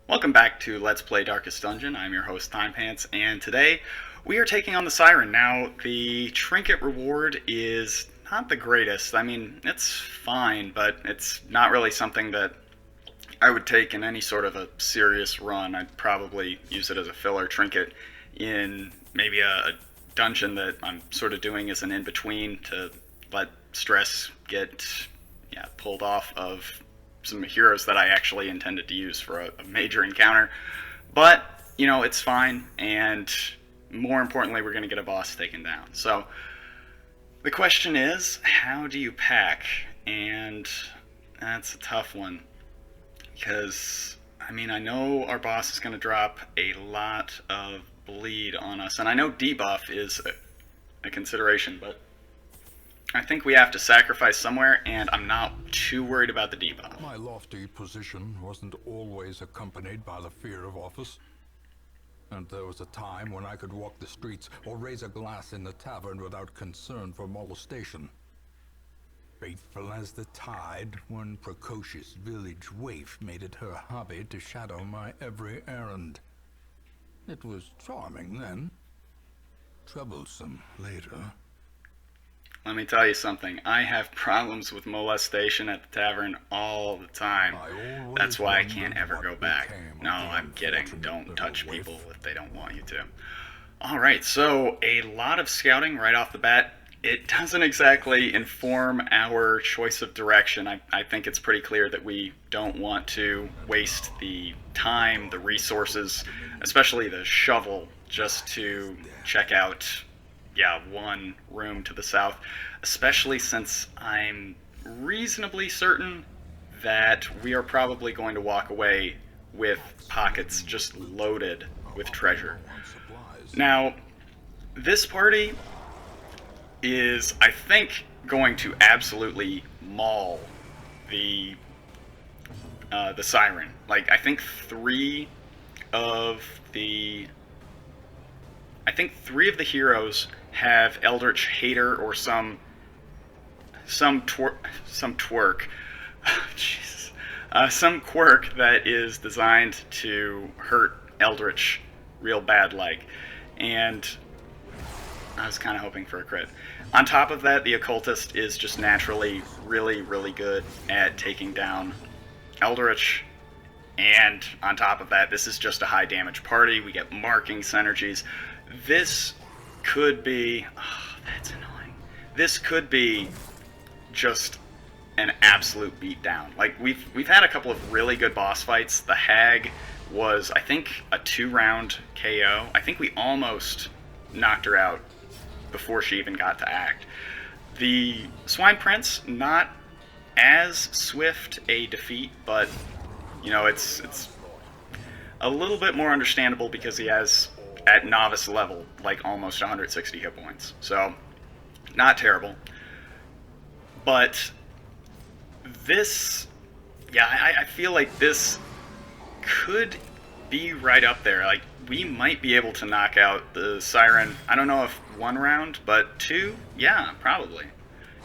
Welcome back to Let's Play Darkest Dungeon. I'm your host, Timepants, and today we are taking on the Siren. Now, the trinket reward is not the greatest. I mean, it's fine, but it's not really something that I would take in any sort of a serious run. I'd probably use it as a filler trinket in maybe a dungeon that I'm sort of doing as an in-between to let stress get pulled off of some heroes that I actually intended to use for a major encounter. But, you know, it's fine, and more importantly, we're going to get a boss taken down. So, the question is, how do you pack? And that's a tough one. Because, I mean, I know our boss is going to drop a lot of bleed on us, and I know debuff is a consideration, but I think we have to sacrifice somewhere, and I'm not too worried about the debuff. My lofty position wasn't always accompanied by the fear of office. And there was a time when I could walk the streets or raise a glass in the tavern without concern for molestation. Faithful as the tide, one precocious village waif made it her hobby to shadow my every errand. It was charming then, troublesome later. Let me tell you something. I have problems with molestation at the tavern all the time. That's why I can't ever go back. No, I'm kidding. Don't touch people if they don't want you to. Alright, so a lot of scouting right off the bat. It doesn't exactly inform our choice of direction. I think it's pretty clear that we don't want to waste the time, the resources, especially the shovel, just to check out one room to the south, especially since I'm reasonably certain that we are probably going to walk away with pockets just loaded with treasure. Now, this party is, I think, going to absolutely maul the Siren. Like, I think three of the heroes have Eldritch Hater or some twerk. Jesus. Some quirk that is designed to hurt Eldritch real bad like. And I was kind of hoping for a crit. On top of that, the Occultist is just naturally really, really good at taking down Eldritch. And on top of that, this is just a high damage party. We get marking synergies. This could be... Oh, that's annoying. This could be just an absolute beatdown. Like, we've had a couple of really good boss fights. The Hag was, I think, a 2-round KO. I think we almost knocked her out before she even got to act. The Swine Prince, not as swift a defeat, but, you know, it's a little bit more understandable because he has, at novice level, like almost 160 hit points. So, not terrible. But this, I feel like this could be right up there. Like, we might be able to knock out the Siren, I don't know if 1 round, but 2? Yeah, probably.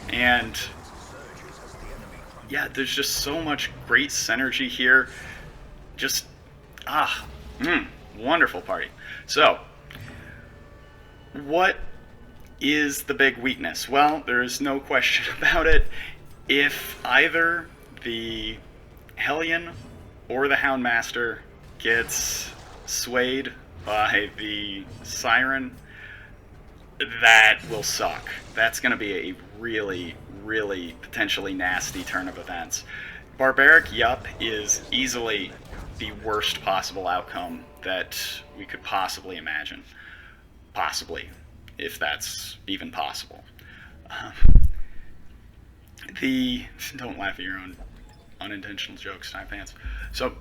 And yeah, there's just so much great synergy here. Just, wonderful party. So, what is the big weakness? Well, there is no question about it. If either the Hellion or the Houndmaster gets swayed by the Siren, that will suck. That's going to be a really, really potentially nasty turn of events. Barbaric Yup is easily the worst possible outcome that we could possibly imagine. Possibly, if that's even possible. Don't laugh at your own unintentional jokes, Timepants. So,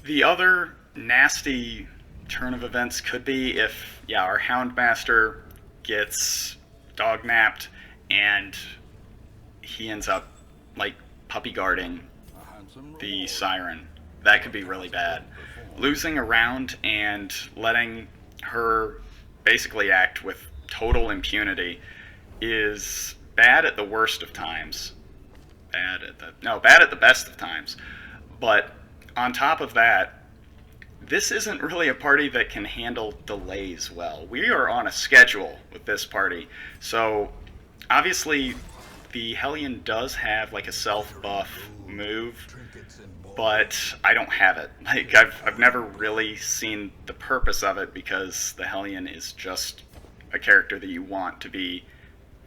the other nasty turn of events could be if, our Houndmaster gets dog-napped and he ends up, like, puppy guarding the Siren. That could be really bad. Losing a round and letting her basically act with total impunity is bad at the worst of times. Bad at the best of times. But on top of that, this isn't really a party that can handle delays well. We are on a schedule with this party. So, obviously, the Hellion does have like a self-buff move, but I don't have it. Like, I've never really seen the purpose of it, because the Hellion is just a character that you want to be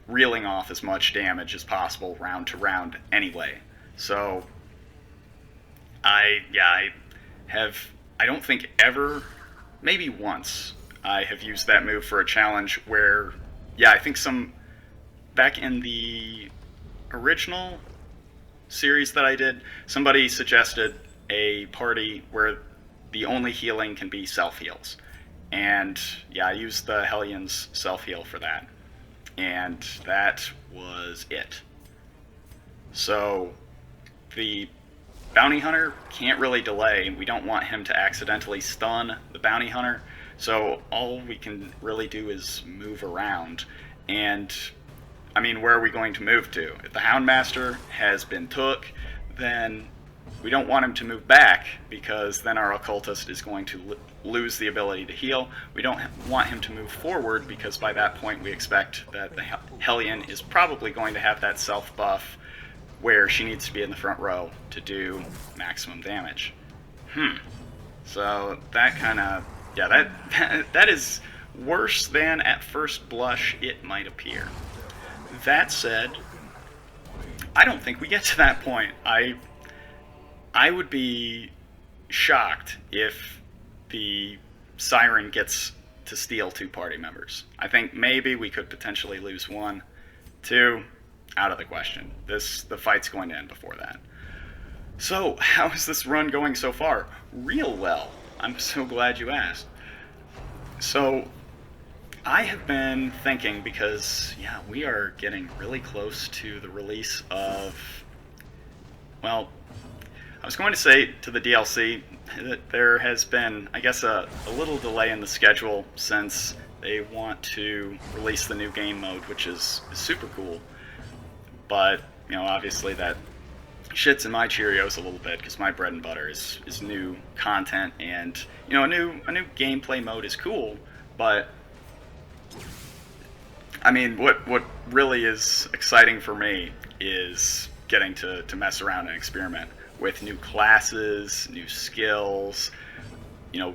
reeling off as much damage as possible round to round anyway. So, I don't think ever, maybe once, I have used that move for a challenge where, I think back in the original series that I did, somebody suggested a party where the only healing can be self-heals. And I used the Hellion's self-heal for that. And that was it. So, the bounty hunter can't really delay. We don't want him to accidentally stun the bounty hunter, so all we can really do is move around. And I mean, where are we going to move to? If the Houndmaster has been took, then we don't want him to move back, because then our occultist is going to lose the ability to heal. We don't want him to move forward, because by that point we expect that the Hellion is probably going to have that self buff where she needs to be in the front row to do maximum damage. So that kind of, that is worse than at first blush it might appear. That said, I don't think we get to that point. I would be shocked if the Siren gets to steal 2 party members. I think maybe we could potentially lose 1. 2, out of the question. The fight's going to end before that. So, how is this run going so far? Real well. I'm so glad you asked. So, I have been thinking, because, we are getting really close to the release of, well, I was going to say to the DLC that there has been, I guess, a little delay in the schedule, since they want to release the new game mode, which is super cool. But, obviously that shits in my Cheerios a little bit, because my bread and butter is new content, and, a new gameplay mode is cool, but, I mean, what really is exciting for me is getting to mess around and experiment with new classes, new skills. A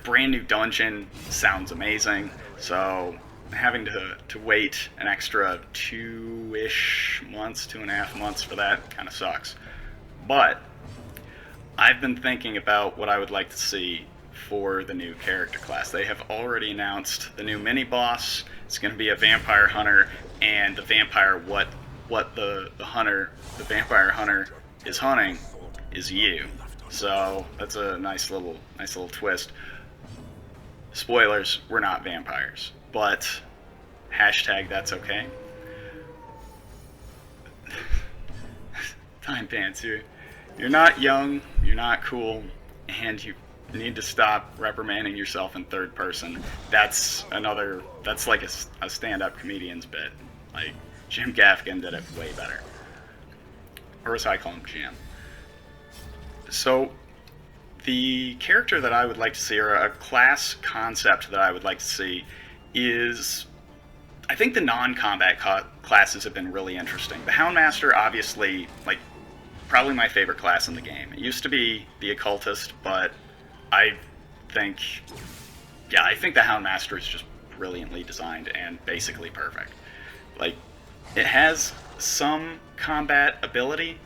brand new dungeon sounds amazing, so having to wait an extra 2-ish months, 2.5 months for that kind of sucks. But I've been thinking about what I would like to see for the new character class. They have already announced the new mini boss. It's going to be a vampire hunter, and the vampire what the vampire hunter is hunting is you. So that's a nice little twist. Spoilers, we're not vampires, but #that's okay. Timepants, you're not young, you're not cool, and you need to stop reprimanding yourself in third person. That's like a stand-up comedian's bit. Like, Jim Gaffigan did it way better. Or as I call him, Jim. So, the character that I would like to see, or a class concept that I would like to see, is, I think the non-combat classes have been really interesting. The Houndmaster, obviously, probably my favorite class in the game. It used to be the Occultist, but I think the Houndmaster is just brilliantly designed and basically perfect. It has some combat ability,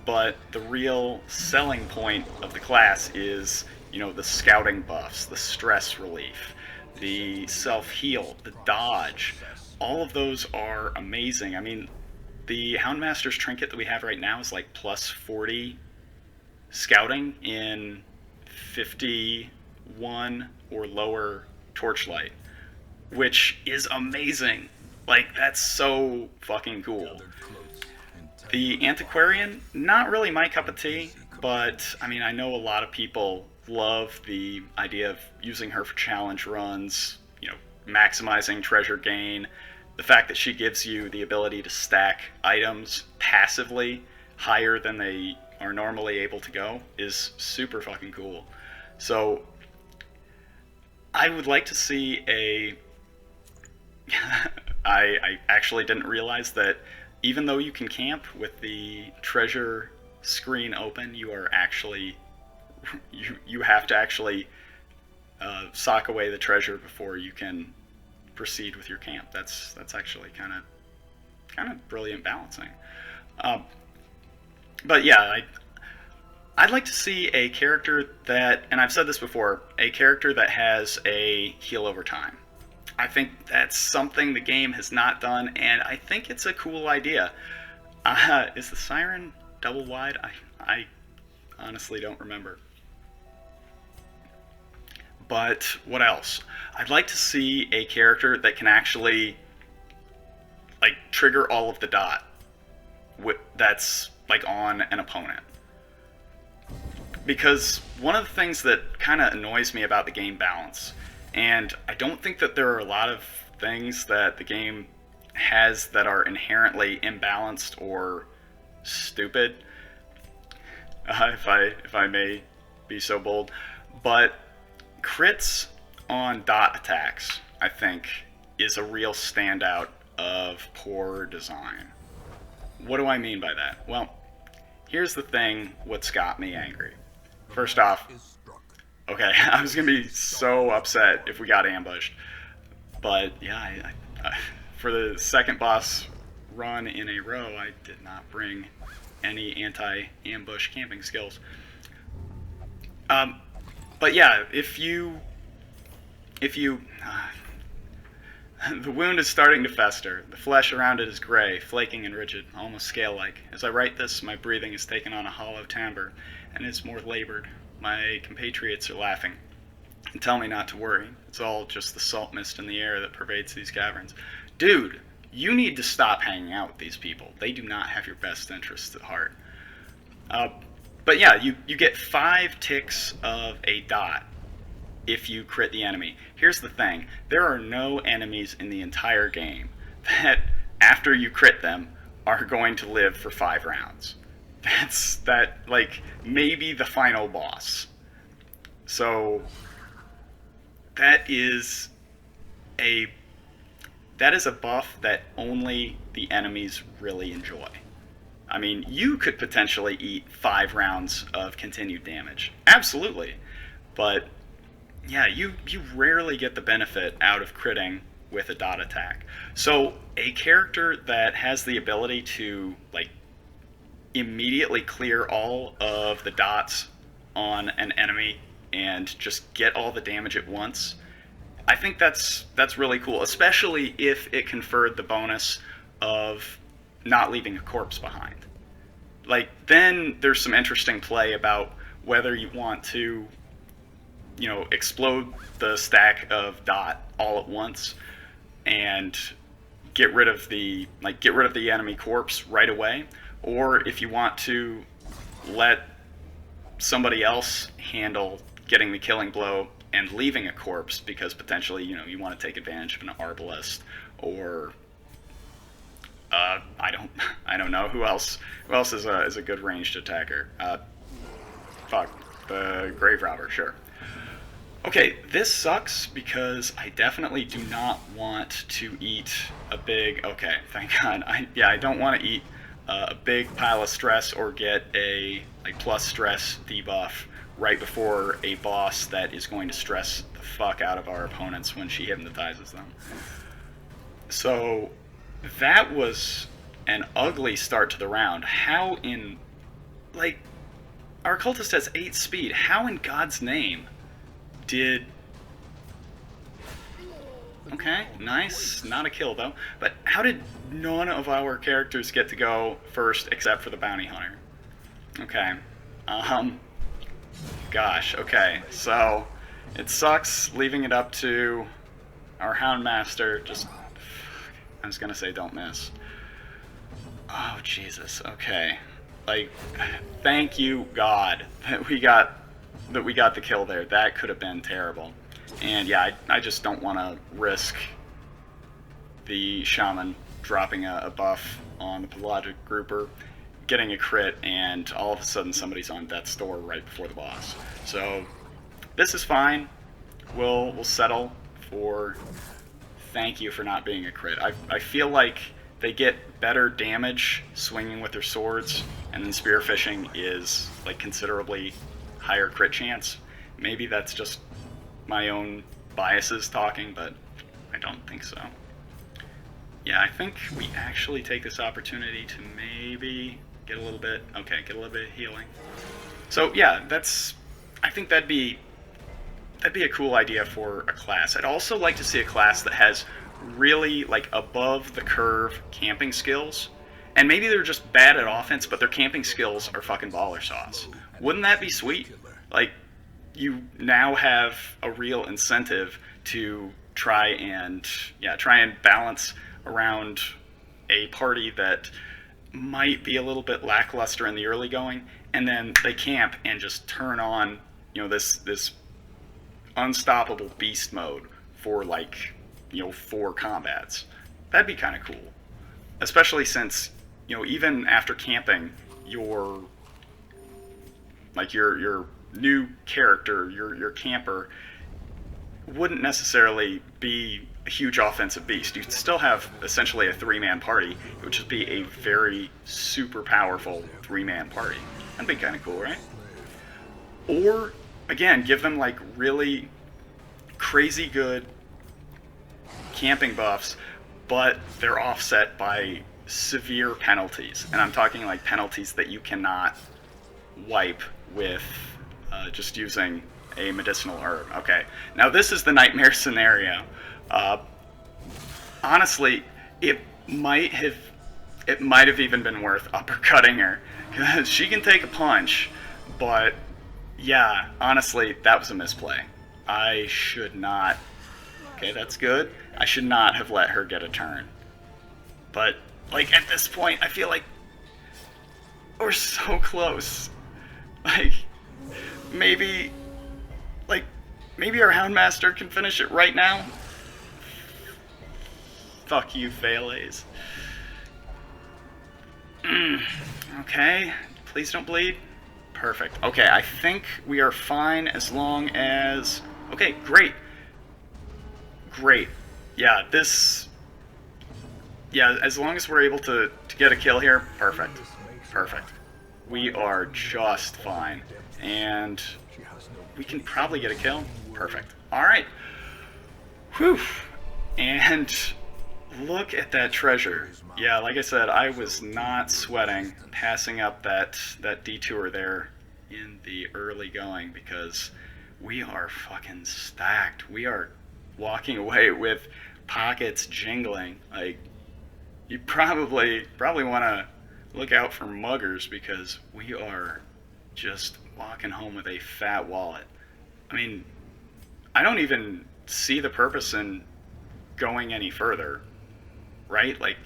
but the real selling point of the class is, the scouting buffs, the stress relief, the self-heal, the dodge. All of those are amazing. I mean, the Houndmaster's trinket that we have right now is plus 40 scouting in 51 or lower torchlight, which is amazing. That's so fucking cool. The Antiquarian, not really my cup of tea, but I mean, I know a lot of people love the idea of using her for challenge runs, maximizing treasure gain. The fact that she gives you the ability to stack items passively higher than they are normally able to go is super fucking cool. So I would like to see a... I actually didn't realize that even though you can camp with the treasure screen open, you are actually... You have to actually sock away the treasure before you can proceed with your camp. That's actually kind of brilliant balancing. But yeah, I'd like to see a character that, and I've said this before, a character that has a heal over time. I think that's something the game has not done, and I think it's a cool idea. Is the Siren double wide? I honestly don't remember. But what else? I'd like to see a character that can actually like trigger all of the dot that's like on an opponent. Because one of the things that kind of annoys me about the game balance, and I don't think that there are a lot of things that the game has that are inherently imbalanced or stupid, if I may be so bold, but crits on dot attacks, I think, is a real standout of poor design. What do I mean by that? Well, here's the thing, what's got me angry. First off, okay, I was going to be so upset if we got ambushed. But yeah, for the second boss run in a row, I did not bring any anti-ambush camping skills. But yeah, if you the wound is starting to fester. The flesh around it is gray, flaking and rigid, almost scale-like. As I write this, my breathing has taken on a hollow timbre, and is more labored. My compatriots are laughing and tell me not to worry. It's all just the salt mist in the air that pervades these caverns. Dude, you need to stop hanging out with these people. They do not have your best interests at heart. But yeah, you get 5 ticks of a dot if you crit the enemy. Here's the thing. There are no enemies in the entire game that, after you crit them, are going to live for 5 rounds. Like, maybe the final boss. So, that is a buff that only the enemies really enjoy. I mean, you could potentially eat 5 rounds of continued damage. Absolutely. But yeah, you rarely get the benefit out of critting with a dot attack. So a character that has the ability to like immediately clear all of the dots on an enemy and just get all the damage at once, I think that's really cool, especially if it conferred the bonus of not leaving a corpse behind. Like, then there's some interesting play about whether you want to, you know, explode the stack of dot all at once and get rid of the enemy corpse right away, or if you want to let somebody else handle getting the killing blow and leaving a corpse because potentially, you know, you want to take advantage of an arbalist, or I don't know who else is a good ranged attacker. The grave robber, sure. Okay, this sucks because I definitely do not want to eat a big... Okay, thank God. I don't want to eat a big pile of stress or get a plus stress debuff right before a boss that is going to stress the fuck out of our opponents when she hypnotizes them. So that was an ugly start to the round. How in... Like, our cultist has 8 speed. How in God's name did... Okay, nice. Not a kill, though. But how did none of our characters get to go first except for the bounty hunter? Okay. Gosh, okay. So, it sucks leaving it up to our Houndmaster. Just... I was gonna say don't miss. Oh, Jesus. Okay. Like, thank you, God, that we got the kill there. That could have been terrible. And yeah, I just don't want to risk the shaman dropping a buff on the pelagic grouper, getting a crit, and all of a sudden somebody's on death's door right before the boss. So this is fine. We'll settle for thank you for not being a crit. I feel like they get better damage swinging with their swords, and then spearfishing is like considerably higher crit chance. Maybe that's just my own biases talking, but I don't think so. Yeah, I think we actually take this opportunity to maybe get a little bit, okay, get a little bit of healing. So yeah, I think that'd be a cool idea for a class. I'd also like to see a class that has really like above the curve camping skills, and maybe they're just bad at offense, but their camping skills are fucking baller sauce. Wouldn't that be sweet? Like, you now have a real incentive to try and balance around a party that might be a little bit lackluster in the early going, and then they camp and just turn on, this unstoppable beast mode for like, 4 combats. That'd be kind of cool, especially since even after camping, your new character, your camper, wouldn't necessarily be a huge offensive beast. You'd still have essentially a 3-man party. It would just be a very super powerful 3-man party. That'd be kind of cool, right? Or, again, give them like really crazy good camping buffs, but they're offset by severe penalties. And I'm talking like penalties that you cannot wipe with just using a medicinal herb. Okay, now this is the nightmare scenario. Honestly, it might have even been worth uppercutting her, because she can take a punch, but yeah, honestly, that was a misplay. I should not. Okay, that's good. I should not have let her get a turn. But like at this point, I feel like we're so close. Like maybe our Houndmaster can finish it right now. Fuck you, Phalanx. Okay, please don't bleed. Perfect. Okay, I think we are fine as long as... Okay, great. Great. Yeah, as long as we're able to get a kill here, perfect. Perfect. We are just fine. And we can probably get a kill. Perfect. Alright. Whew. And look at that treasure. Yeah, like I said, I was not sweating passing up that detour there in the early going, because we are fucking stacked. We are walking away with pockets jingling. Like, you probably want to look out for muggers, because we are just walking home with a fat wallet. I mean, I don't even see the purpose in going any further, right? Like,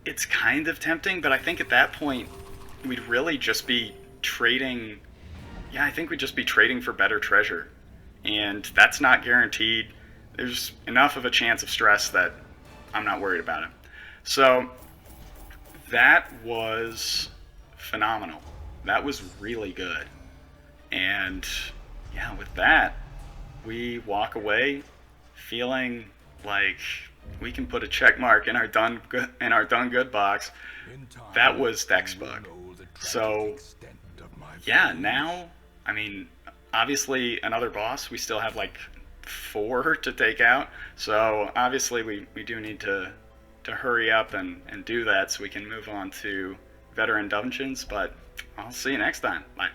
it's kind of tempting, but I think at that point we'd really just be trading. Yeah, I think we'd just be trading for better treasure, and that's not guaranteed. There's enough of a chance of stress that I'm not worried about it. So that was phenomenal. That was really good. And yeah, with that, we walk away feeling like we can put a check mark in our done good box. That was textbook. So yeah, now, I mean, obviously another boss. We still have like 4 to take out. So obviously we do need to hurry up and do that so we can move on to veteran dungeons. But I'll see you next time. Bye.